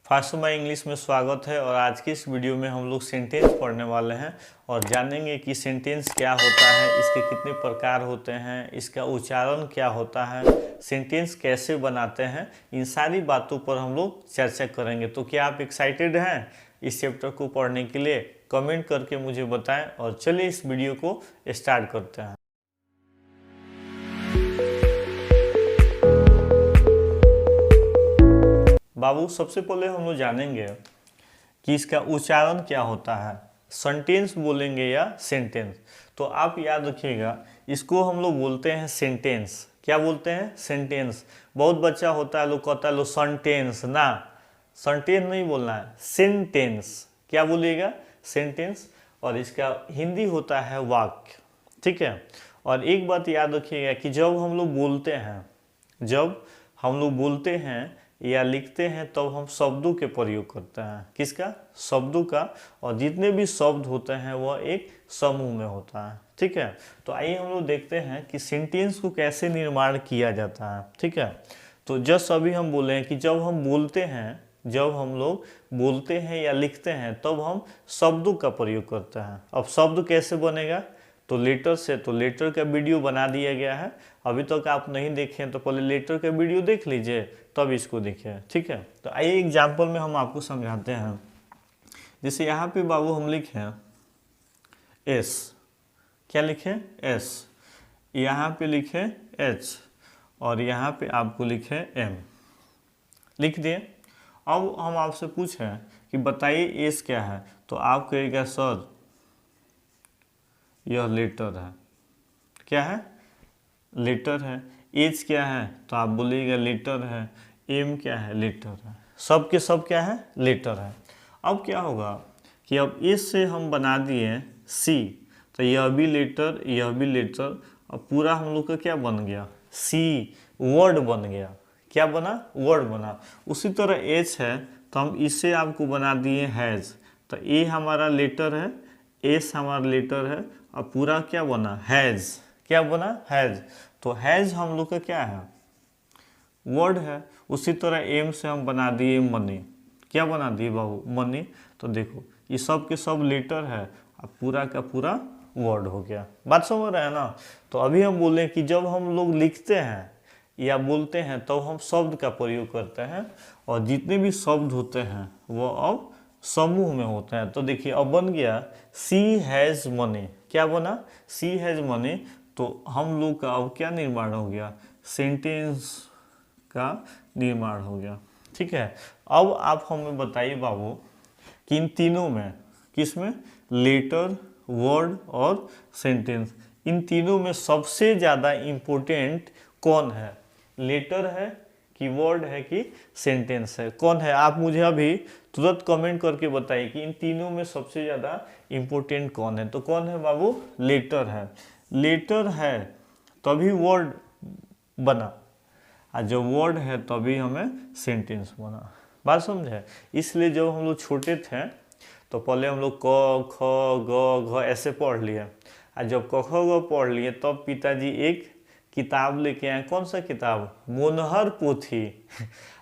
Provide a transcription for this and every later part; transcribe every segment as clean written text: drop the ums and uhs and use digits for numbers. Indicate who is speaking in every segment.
Speaker 1: Fast my English में स्वागत है। और आज की इस वीडियो में हम लोग सेंटेंस पढ़ने वाले हैं और जानेंगे कि सेंटेंस क्या होता है, इसके कितने प्रकार होते हैं, इसका उच्चारण क्या होता है, सेंटेंस कैसे बनाते हैं। इन सारी बातों पर हम लोग चर्चा करेंगे। तो क्या आप एक्साइटेड हैं इस चैप्टर को पढ़ने के लिए? कमेंट करके मुझे बताएं और चलिए इस वीडियो को स्टार्ट करते हैं। बाबू, सबसे पहले हम लोग जानेंगे कि इसका उच्चारण क्या होता है, सेंटेंस बोलेंगे या सेंटेंस। तो आप याद रखिएगा, इसको हम लोग बोलते हैं सेंटेंस। क्या बोलते हैं? सेंटेंस। बहुत बच्चा होता है, लोग कहता है लो सेंटेंस, ना सेंटेंस नहीं बोलना है, सेंटेंस। क्या बोलिएगा? सेंटेंस। और इसका हिंदी होता है वाक्य। ठीक है। और एक बात याद रखिएगा कि जब हम लोग बोलते हैं या लिखते हैं तब हम शब्दों के प्रयोग करते हैं। किसका? शब्दों का। और जितने भी शब्द होते हैं वह एक समूह में होता है। ठीक है। तो आइए हम लोग देखते हैं कि सेंटेंस को कैसे निर्माण किया जाता है। ठीक है। तो जस्ट अभी हम बोले हैं कि जब हम लोग बोलते हैं या लिखते हैं तब हम शब्दों का प्रयोग करते हैं। अब शब्द कैसे बनेगा? तो लेटर से। तो लेटर का वीडियो बना दिया गया है, अभी तक आप नहीं देखें तो पहले लेटर का वीडियो देख लीजिए तब इसको देखिए। ठीक है। तो आइए एग्जाम्पल में हम आपको समझाते हैं। जैसे यहाँ पे बाबू हम लिखें एस। क्या लिखें? एस। यहाँ पे लिखें एच और यहाँ पे आपको लिखें एम। लिख दिए। अब हम आपसे पूछें कि बताइए एस क्या है, तो आप कहिएगा सर यह लेटर है। क्या है? लेटर है। एच क्या है? तो आप बोलिएगा लेटर है। एम क्या है? लेटर है। सब के सब क्या है? लेटर है। अब क्या होगा कि अब एस से हम बना दिए सी, तो यह भी लेटर, यह भी लेटर, अब पूरा हम लोग का क्या बन गया? सी वर्ड बन गया। क्या बना? वर्ड बना। उसी तरह एच है तो हम इससे आपको बना दिए हैज़, तो ए हमारा लेटर है, एस हमारा लेटर है और पूरा क्या बना? हैज़। क्या बना? हैज़। तो हैज़ हम लोग का क्या है? वर्ड है। उसी तरह एम से हम बना दिए मनी। क्या बना दिए बाबू? मनी। तो देखो ये सब के सब लेटर है और पूरा का पूरा वर्ड हो गया। बात समझ रहे हैं ना? तो अभी हम बोले कि जब हम लोग लिखते हैं या बोलते हैं तब हम शब्द का प्रयोग करते हैं और जितने भी शब्द होते हैं वो अब समूह में होते हैं। तो देखिए अब बन गया सी हैज़ मनी। क्या बना? सी हैज़ मनी। तो हम लोग का अब क्या निर्माण हो गया? सेंटेंस का निर्माण हो गया। ठीक है। अब आप हमें बताइए बाबू कि इन तीनों में, किस में? लेटर, वर्ड और सेंटेंस, इन तीनों में सबसे ज़्यादा इम्पोर्टेंट कौन है? लेटर है कि वर्ड है कि सेंटेंस है? कौन है? आप मुझे अभी तुरंत कमेंट करके बताइए कि इन तीनों में सबसे ज़्यादा इम्पोर्टेंट कौन है। तो कौन है बाबू? लेटर है। लेटर है तभी वर्ड बना, और जब वर्ड है तभी हमें सेंटेंस बना। बात समझे? इसलिए जब हम लोग छोटे थे तो पहले हम लोग क ख ग घ ऐसे पढ़ लिए, और जब क ख ग पढ़ लिए तब पिताजी एक किताब लेके आए। कौन सा किताब? मोनहर पोथी।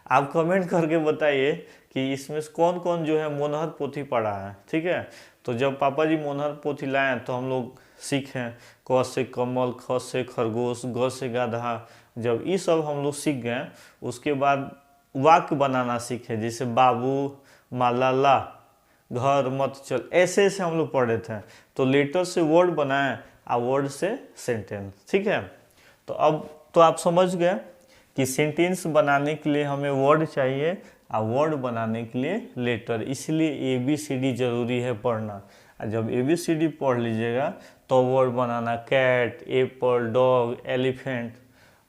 Speaker 1: आप कमेंट करके बताइए कि इसमें से कौन कौन जो है मोनहर पोथी पढ़ा है। ठीक है। तो जब पापा जी मोनहर पोथी लाए तो हम लोग सीखें क से कमल, ख से खरगोश, ग से गाधा। जब ये सब हम लोग सीख गए उसके बाद वाक्य बनाना सीखे, जैसे बाबू माला ला, घर मत चल, ऐसे ऐसे हम लोग पढ़े थे। तो लेटर से वर्ड बनाए और वर्ड से सेंटेंस। ठीक है। तो अब तो आप समझ गए कि सेंटेंस बनाने के लिए हमें वर्ड चाहिए और वर्ड बनाने के लिए लेटर। इसलिए ABCD जरूरी है पढ़ना। और जब ABCD पढ़ लीजिएगा तो वर्ड बनाना, कैट, एप्पल, डॉग, एलिफेंट।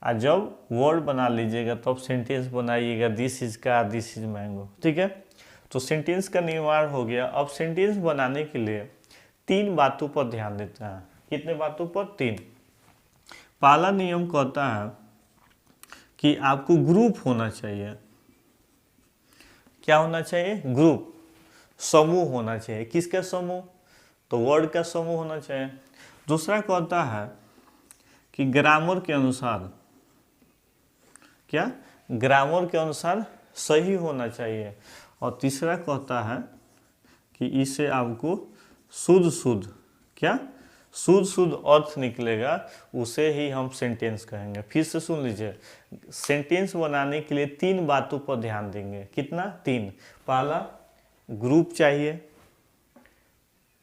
Speaker 1: और जब वर्ड बना लीजिएगा तब सेंटेंस बनाइएगा, this is car, this is mango. ठीक है। तो सेंटेंस का निर्माण हो गया। अब सेंटेंस बनाने के लिए 3 बातों पर ध्यान देते हैं। कितने बातों पर? 3। पहला नियम कहता है कि आपको ग्रुप होना चाहिए। क्या होना चाहिए? ग्रुप, समूह होना चाहिए। किसका समूह? तो वर्ड का समूह होना चाहिए। दूसरा कहता है कि ग्रामर के अनुसार, क्या? ग्रामर के अनुसार सही होना चाहिए। और तीसरा कहता है कि इसे आपको शुद्ध शुद्ध क्या शुद्ध शुद्ध अर्थ निकलेगा, उसे ही हम सेंटेंस कहेंगे। फिर से सुन लीजिए, सेंटेंस बनाने के लिए 3 बातों पर ध्यान देंगे। कितना? 3। पहला, ग्रुप चाहिए।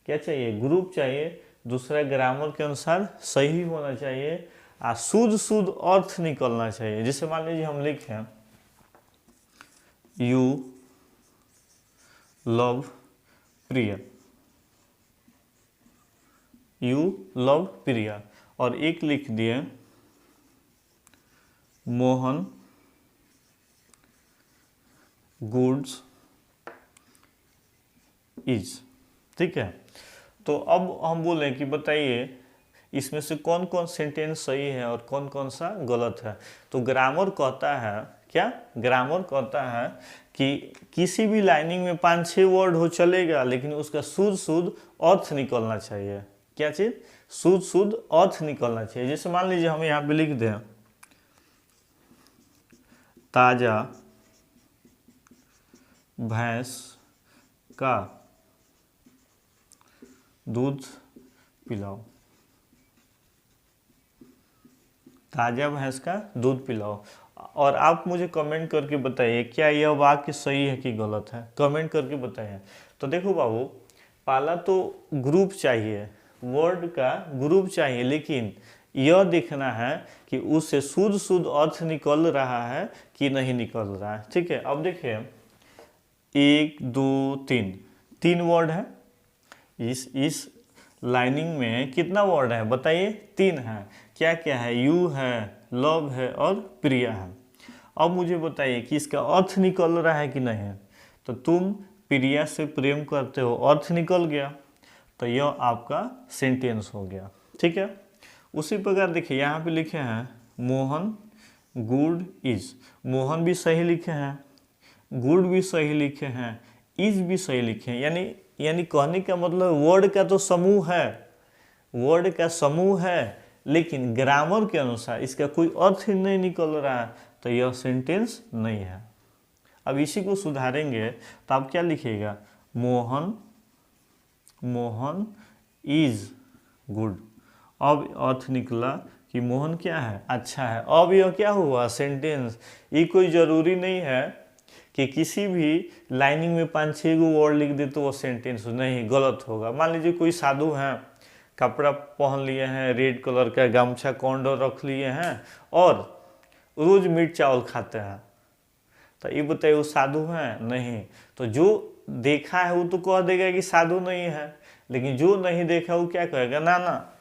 Speaker 1: क्या चाहिए? ग्रुप चाहिए। दूसरा, ग्रामर के अनुसार सही होना चाहिए। और शुद्ध शुद्ध अर्थ निकलना चाहिए। जैसे मान लीजिए हम लिखें you love Priya, you love Priya, और एक लिख दिए मोहन गुड्स इज। ठीक है, तो अब हम बोलें कि बताइए इसमें से कौन कौन सेंटेंस सही है और कौन कौन सा गलत है। तो ग्रामर कहता है क्या? ग्रामर कहता है कि किसी भी लाइनिंग में 5-6 वर्ड हो चलेगा, लेकिन उसका शुद्ध शुद्ध अर्थ निकलना चाहिए। क्या चीज? शुद्ध शुद्ध अर्थ निकलना चाहिए। जैसे मान लीजिए हम यहाँ पे लिख दें ताजा भैंस का दूध पिलाओ, ताजा भैंस का दूध पिलाओ। और आप मुझे कमेंट करके बताइए क्या यह वाक्य सही है कि गलत है, कमेंट करके बताइए। तो देखो बाबू, पहला तो ग्रुप चाहिए, वर्ड का ग्रुप चाहिए, लेकिन यह देखना है कि उससे शुद्ध शुद्ध अर्थ निकल रहा है कि नहीं निकल रहा है। ठीक है, अब देखिए 1 2 3 3 वर्ड है। इस लाइनिंग में कितना वर्ड है बताइए? 3 है। क्या क्या है? यू है, लव है और प्रिया है। अब मुझे बताइए कि इसका अर्थ निकल रहा है कि नहीं। तो तुम प्रिया से प्रेम करते हो, अर्थ निकल गया, तो यह आपका सेंटेंस हो गया। ठीक है, उसी प्रकार देखिए यहाँ पे लिखे हैं मोहन गुड इज, मोहन भी सही लिखे हैं, गुड भी सही लिखे हैं, इज भी सही लिखे हैं। यानी कहने का मतलब वर्ड का तो समूह है, वर्ड का समूह है, लेकिन ग्रामर के अनुसार इसका कोई अर्थ ही नहीं निकल रहा है, तो यह सेंटेंस नहीं है। अब इसी को सुधारेंगे तो आप क्या लिखिएगा? Mohan Mohan is good. अब अर्थ निकला कि मोहन क्या है? अच्छा है। अब यह क्या हुआ? सेंटेंस। ये कोई ज़रूरी नहीं है कि किसी भी लाइनिंग में 5-6 गो वर्ड लिख दे तो वो सेंटेंस नहीं, गलत होगा। मान लीजिए कोई साधु हैं, कपड़ा पहन लिए हैं, रेड कलर का गमछा कॉन्डो रख लिए हैं और रोज मीट चावल खाते हैं, तो ये बताइए वो साधु हैं? नहीं। तो जो देखा है वो तो कह देगा कि साधु नहीं है, लेकिन जो नहीं देखा वो क्या कहेगा? ना ना,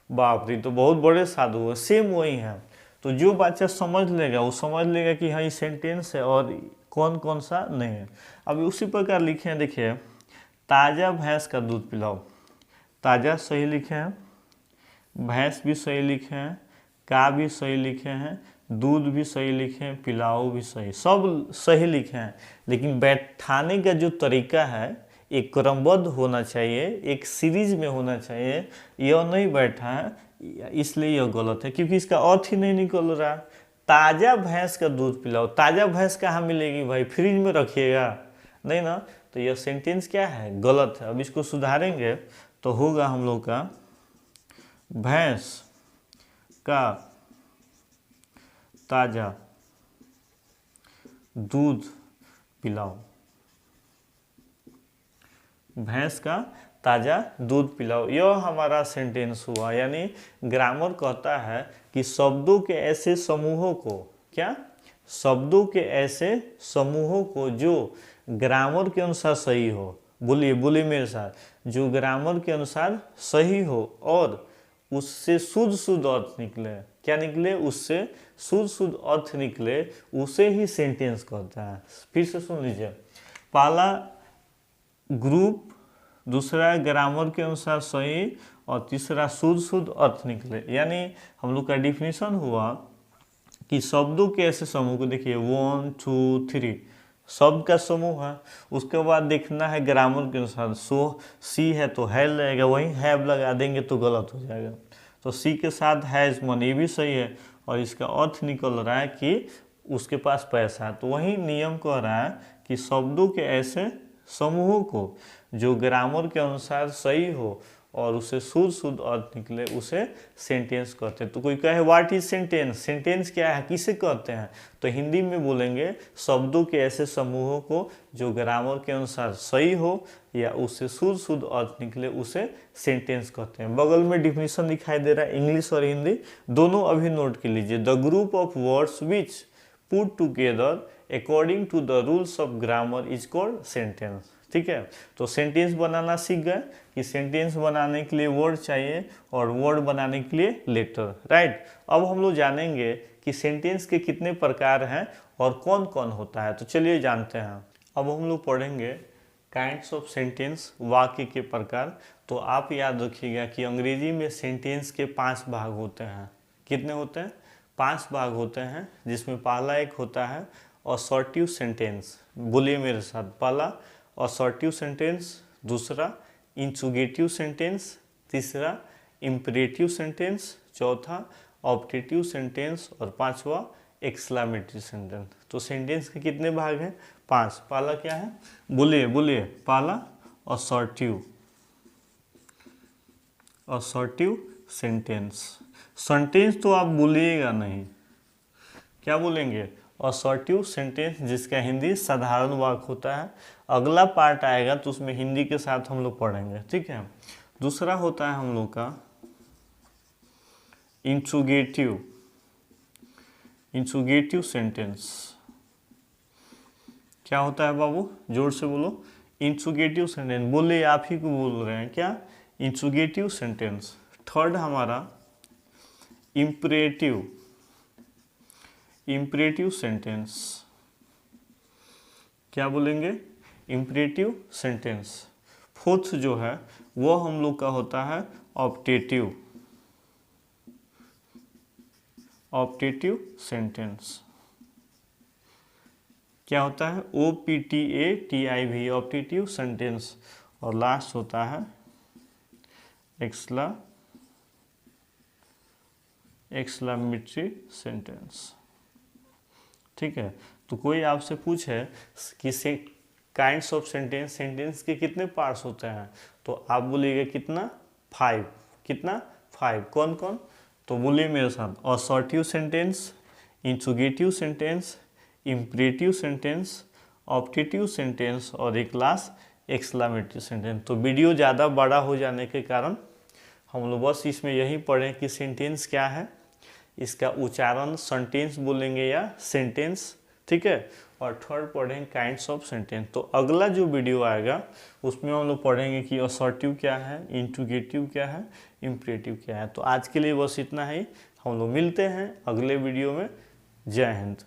Speaker 1: बाप रे तो बहुत बड़े साधु है। सेम वही है। तो जो बच्चा समझ लेगा वो समझ लेगा कि हाँ ये सेंटेंस है और कौन कौन सा नहीं है। अब उसी प्रकार लिखे हैं, देखिए ताज़ा भैंस का दूध पिलाओ, ताज़ा सही लिखे हैं, भैंस भी सही लिखे हैं, का भी सही लिखे हैं, दूध भी सही लिखे हैं, पिलाओ भी सही, सब सही लिखे हैं। लेकिन बैठाने का जो तरीका है एक क्रमबद्ध होना चाहिए, एक सीरीज में होना चाहिए। यह नहीं बैठा है, इसलिए यह गलत है, क्योंकि इसका अर्थ ही नहीं निकल रहा। ताज़ा भैंस का दूध पिलाओ, ताज़ा भैंस कहाँ मिलेगी भाई? फ्रिज में रखिएगा नहीं ना। तो यह सेंटेंस क्या है? गलत है। अब इसको सुधारेंगे तो होगा हम लोग का भैंस का ताज़ा दूध पिलाओ, भैंस का ताज़ा दूध पिलाओ। यह हमारा सेंटेंस हुआ। यानी ग्रामर कहता है कि शब्दों के ऐसे समूहों को, क्या? शब्दों के ऐसे समूहों को जो ग्रामर के अनुसार सही हो, बोलिए बोलिए मेरे साथ, जो ग्रामर के अनुसार सही हो और उससे शुद्ध शुद्ध अर्थ निकले। क्या निकले? उससे शुद्ध शुद्ध अर्थ निकले, उसे ही सेंटेंस कहता है। फिर से सुन लीजिए, पहला ग्रुप, दूसरा ग्रामर के अनुसार सही और तीसरा शुद्ध शुद्ध अर्थ निकले। यानी हम लोग का डिफिनीशन हुआ कि शब्दों के ऐसे समूह को, देखिए 1 2 3 शब्द का समूह है। उसके बाद देखना है ग्रामर के अनुसार, सो सी है तो है लगेगा, वहीं हैव लगा देंगे तो गलत हो जाएगा। तो सी के साथ हैज मन, ये भी सही है और इसका अर्थ निकल रहा है कि उसके पास पैसा है। तो वही नियम कह रहा है कि शब्दों के ऐसे समूहों को जो ग्रामर के अनुसार सही हो और उसे शुद्ध शुद्ध अर्थ निकले उसे सेंटेंस कहते हैं। तो कोई कहे व्हाट इज सेंटेंस, सेंटेंस क्या है, किसे कहते हैं, तो हिंदी में बोलेंगे शब्दों के ऐसे समूहों को जो ग्रामर के अनुसार सही हो या उससे शुद्ध शुद्ध अर्थ निकले उसे सेंटेंस कहते हैं। बगल में डिफिनीशन दिखाई दे रहा है इंग्लिश और हिंदी दोनों, अभी नोट कर लीजिए। The group of words which put together according to the rules of grammar is called sentence. ठीक है, तो सेंटेंस बनाना सीख गए कि सेंटेंस बनाने के लिए वर्ड चाहिए और वर्ड बनाने के लिए लेटर, राइट। अब हम लोग जानेंगे कि सेंटेंस के कितने प्रकार हैं और कौन कौन होता है, तो चलिए जानते हैं। अब हम लोग पढ़ेंगे काइंड्स ऑफ सेंटेंस, वाक्य के प्रकार। तो आप याद रखिएगा कि अंग्रेजी में सेंटेंस के 5 भाग होते हैं। कितने होते हैं? 5 भाग होते हैं, जिसमें पहला एक होता है असर्टिव सेंटेंस। बोलिए मेरे साथ, पहला असर्टिव सेंटेंस, दूसरा इंट्रोगेटिव सेंटेंस, तीसरा इम्परेटिव सेंटेंस, चौथा ऑब्जेक्टिव सेंटेंस और पांचवा एक्सक्लेमेटरी सेंटेंस। तो सेंटेंस के कितने भाग हैं? 5। पहला क्या है? बोलिए बोलिए। पहला असर्टिव, असर्टिव सेंटेंस। सेंटेंस तो आप बोलिएगा नहीं, क्या बोलेंगे? असर्टिव सेंटेंस, जिसका हिंदी साधारण वाक्य होता है। अगला पार्ट आएगा तो उसमें हिंदी के साथ हम लोग पढ़ेंगे, ठीक है। दूसरा होता है हम लोग का इंट्रोगेटिव, इंट्रोगेटिव सेंटेंस। क्या होता है बाबू? जोर से बोलो। Interrogative sentence. बोलिए, आप ही को बोल रहे हैं क्या? Interrogative sentence. थर्ड हमारा इम्परेटिव, इम्परेटिव सेंटेंस। क्या बोलेंगे? Imperative sentence. फोर्थ जो है वो हम लोग का होता है ऑब्जेक्टिव, ऑब्जेक्टिव सेंटेंस। क्या होता है? OPTATIV, objective sentence. और लास्ट होता है एक्सक्लेमेटरी सेंटेंस। ठीक है, तो कोई आपसे पूछे कि काइंड्स ऑफ सेंटेंस, सेंटेंस के कितने पार्ट्स होते हैं, तो आप बोलिएगा कितना? 5। कितना? 5। कौन कौन? तो बोलिए मेरे साथ, assertive sentence, interrogative sentence, imperative sentence, objective sentence और एक लास्ट एक्सक्लेमेटरी सेंटेंस। तो वीडियो ज़्यादा बड़ा हो जाने के कारण हम लोग बस इसमें यही पढ़ें कि सेंटेंस क्या है, इसका उच्चारण सेंटेंस बोलेंगे या सेंटेंस, ठीक है। और थर्ड पढ़ेंगे काइंड्स ऑफ सेंटेंस। तो अगला जो वीडियो आएगा उसमें हम लोग पढ़ेंगे कि असर्टिव क्या है, इंट्रोगेटिव क्या है, इम्परेटिव क्या है। तो आज के लिए बस इतना ही, हम लोग मिलते हैं अगले वीडियो में। जय हिंद।